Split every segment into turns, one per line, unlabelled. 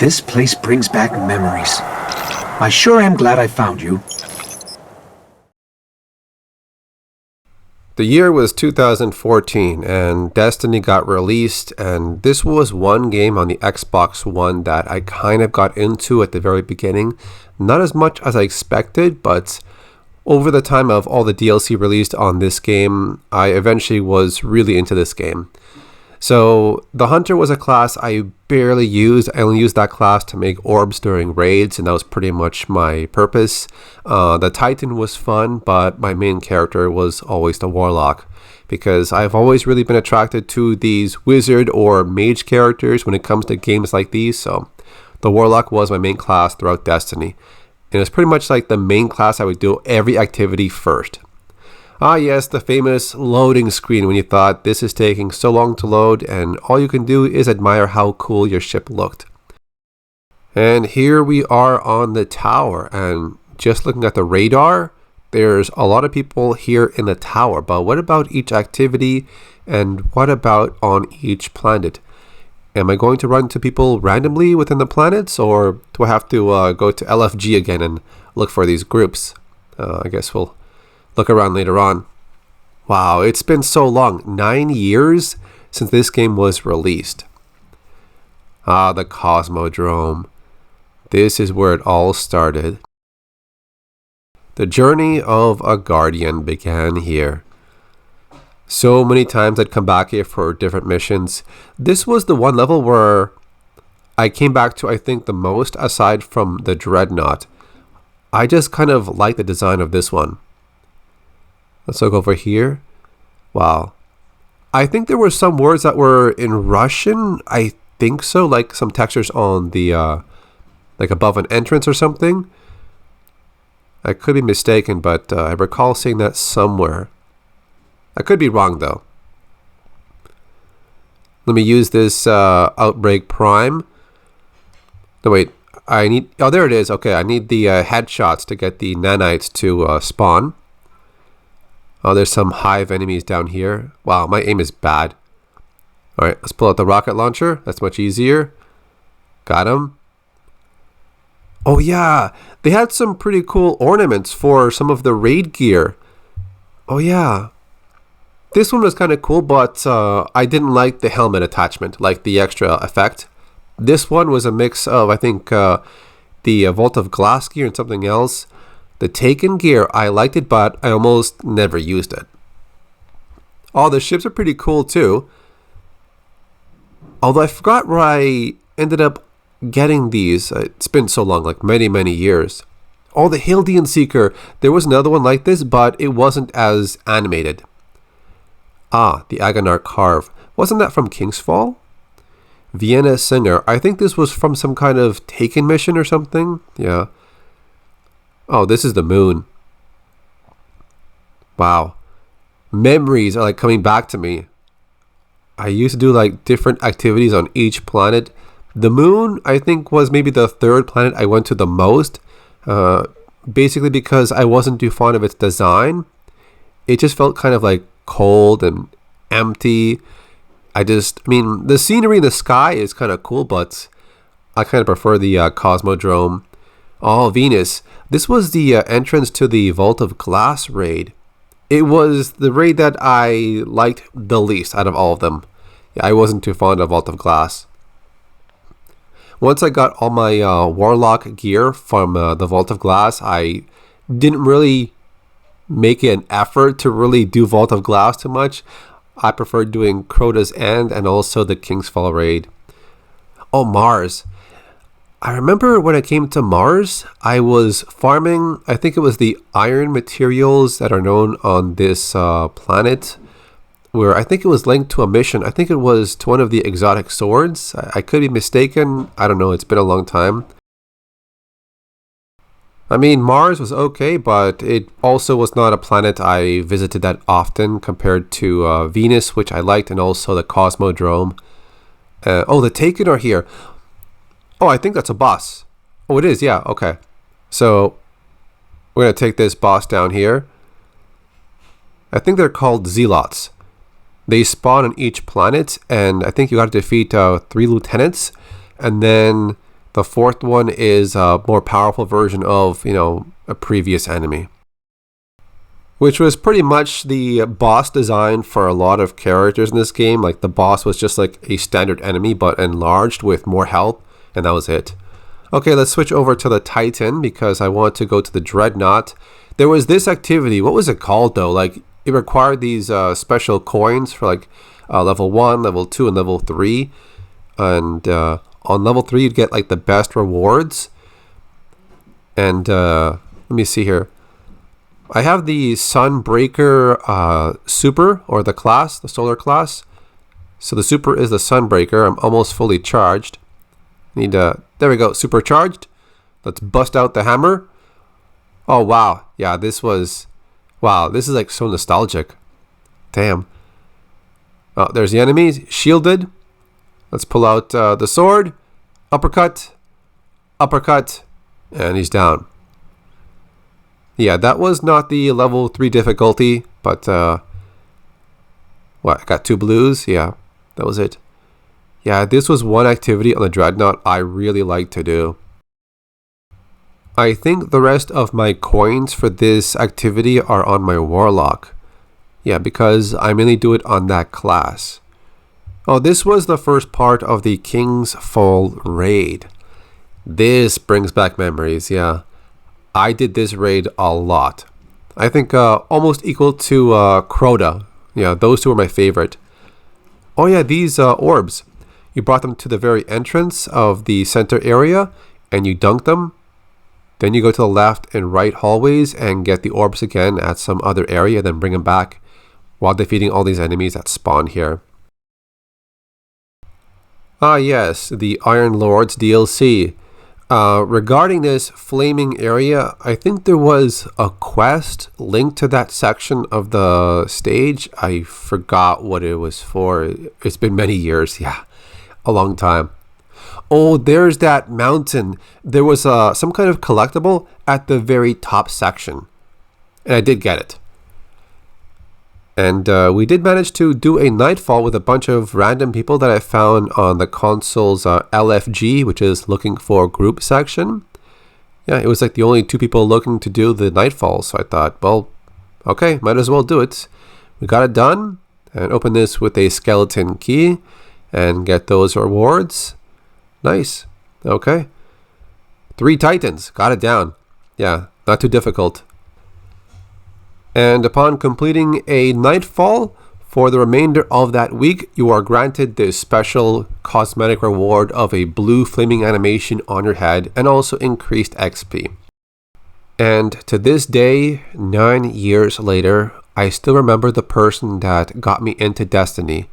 This place brings back memories. I sure am glad I found you.
The year was 2014 and Destiny got released, and this was one game on the Xbox One that I kind of got into at the very beginning. Not as much as I expected, but over the time of all the DLC released on this game, I eventually was really into this game. So the Hunter was a class I barely used. I only used that class to make orbs during raids, and that was pretty much my purpose. The Titan was fun, but my main character was always the Warlock, because I've always really been attracted to these wizard or mage characters when it comes to games like these. So the Warlock was my main class throughout Destiny, and it's pretty much like the main class I would do every activity first. Ah yes, the famous loading screen when you thought this is taking so long to load and all you can do is admire how cool your ship looked. And here we are on the tower, and just looking at the radar, there's a lot of people here in the tower, but what about each activity and what about on each planet? Am I going to run into people randomly within the planets, or do I have to go to LFG again and look for these groups? I guess we'll look around later on. Wow, it's been so long. 9 years since this game was released. Ah, the Cosmodrome. This is where it all started. The journey of a Guardian began here. So many times I'd come back here for different missions. This was the one level where I came back to, I think, the most, aside from the Dreadnought. I just kind of like the design of this one. Let's look over here. Wow. I think there were some words that were in Russian. I think so, like some textures on the, like above an entrance or something. I could be mistaken, but I recall seeing that somewhere. I could be wrong though. Let me use this Outbreak Prime. No wait, I need, oh there it is. Okay, I need the headshots to get the nanites to spawn. Oh, there's some hive enemies down here. Wow, my aim is bad. Alright, let's pull out the rocket launcher. That's much easier. Got him. Oh yeah, they had some pretty cool ornaments for some of the raid gear. Oh yeah. This one was kind of cool, but I didn't like the helmet attachment, like the extra effect. This one was a mix of, I think, the Vault of Glass gear and something else. The Taken gear, I liked it, but I almost never used it. Oh, the ships are pretty cool too. Although I forgot where I ended up getting these. It's been so long, like many years. Oh, the Hildian Seeker. There was another one like this, but it wasn't as animated. Ah, the Aganar Carve. Wasn't that from King's Fall? Vienna Singer. I think this was from some kind of Taken mission or something. Yeah. Oh, this is the moon. Wow. Memories are like coming back to me. I used to do like different activities on each planet. The moon, I think, was maybe the third planet I went to the most. Basically because I wasn't too fond of its design. It just felt kind of like cold and empty. I mean, the scenery in the sky is kind of cool, but I kind of prefer the Cosmodrome. Oh, Venus. This was the entrance to the Vault of Glass raid. It was the raid that I liked the least out of all of them. Yeah, I wasn't too fond of Vault of Glass. Once I got all my Warlock gear from the Vault of Glass, I didn't really make an effort to really do Vault of Glass too much. I preferred doing Crota's End and also the King's Fall raid. Oh, Mars. I remember when I came to Mars, I was farming, I think it was the iron materials that are known on this planet, where I think it was linked to a mission. I think it was to one of the exotic swords. I could be mistaken. I don't know. It's been a long time. I mean, Mars was okay, but it also was not a planet I visited that often compared to Venus, which I liked, and also the Cosmodrome. Oh, the Taken are here. Oh, I think that's a boss. Oh, it is. Yeah. Okay. So we're going to take this boss down here. I think they're called Zealots. They spawn on each planet, and I think you got to defeat 3 lieutenants, and then The fourth one is a more powerful version of, a previous enemy, which was pretty much the boss design for a lot of characters in this game. Like the boss was just like a standard enemy, but enlarged with more health, and that was it. Okay, let's switch over to the Titan because I want to go to the Dreadnought. There was this activity. What was it called though? Like it required these special coins for like level 1, level 2, and level 3. And on level 3, you'd get like the best rewards. And let me see here. I have the Sunbreaker Super, or the class, the solar class. So the Super is the Sunbreaker. I'm almost fully charged. There we go, supercharged. Let's bust out the hammer. Oh wow, yeah, this is like so nostalgic. Damn. Oh, there's the enemies, shielded. Let's pull out the sword. Uppercut, and he's down. Yeah, that was not the level 3 difficulty, but what, I got 2 blues? Yeah, that was it. Yeah, this was one activity on the Dreadnought I really like to do. I think the rest of my coins for this activity are on my Warlock. Yeah, because I mainly do it on that class. Oh, this was the first part of the King's Fall raid. This brings back memories, yeah. I did this raid a lot. I think almost equal to Crota. Yeah, those two are my favorite. Oh yeah, these orbs. You brought them to the very entrance of the center area and you dunk them. Then you go to the left and right hallways and get the orbs again at some other area, then bring them back while defeating all these enemies that spawn here. Ah yes, the Iron Lords DLC. Regarding this flaming area, I think there was a quest linked to that section of the stage. I forgot what it was for. It's been many years, yeah, a long time. Oh, there's that mountain. There was some kind of collectible at the very top section. And I did get it. And we did manage to do a nightfall with a bunch of random people that I found on the console's LFG, which is looking for group section. Yeah, it was like the only 2 people looking to do the nightfall. So I thought, well, okay, might as well do it. We got it done. And open this with a skeleton key and get those rewards. Nice. Okay. 3 Titans. Got it down. Yeah, not too difficult. And upon completing a nightfall, for the remainder of that week, you are granted this special cosmetic reward of a blue flaming animation on your head and also increased XP. And to this day, 9 years later, I still remember the person that got me into Destiny.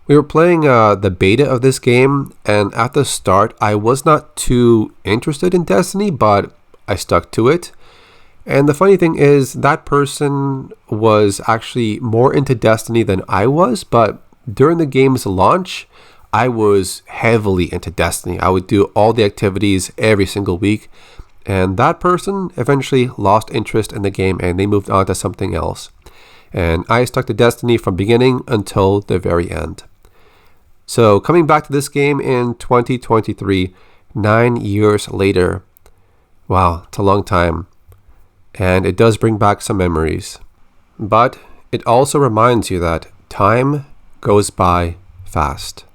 We were playing the beta of this game, and at the start, I was not too interested in Destiny, but I stuck to it. And the funny thing is, that person was actually more into Destiny than I was, but during the game's launch, I was heavily into Destiny. I would do all the activities every single week, and that person eventually lost interest in the game and they moved on to something else. And I stuck to Destiny from beginning until the very end. So coming back to this game in 2023, 9 years later, wow, it's a long time. And it does bring back some memories. But it also reminds you that time goes by fast.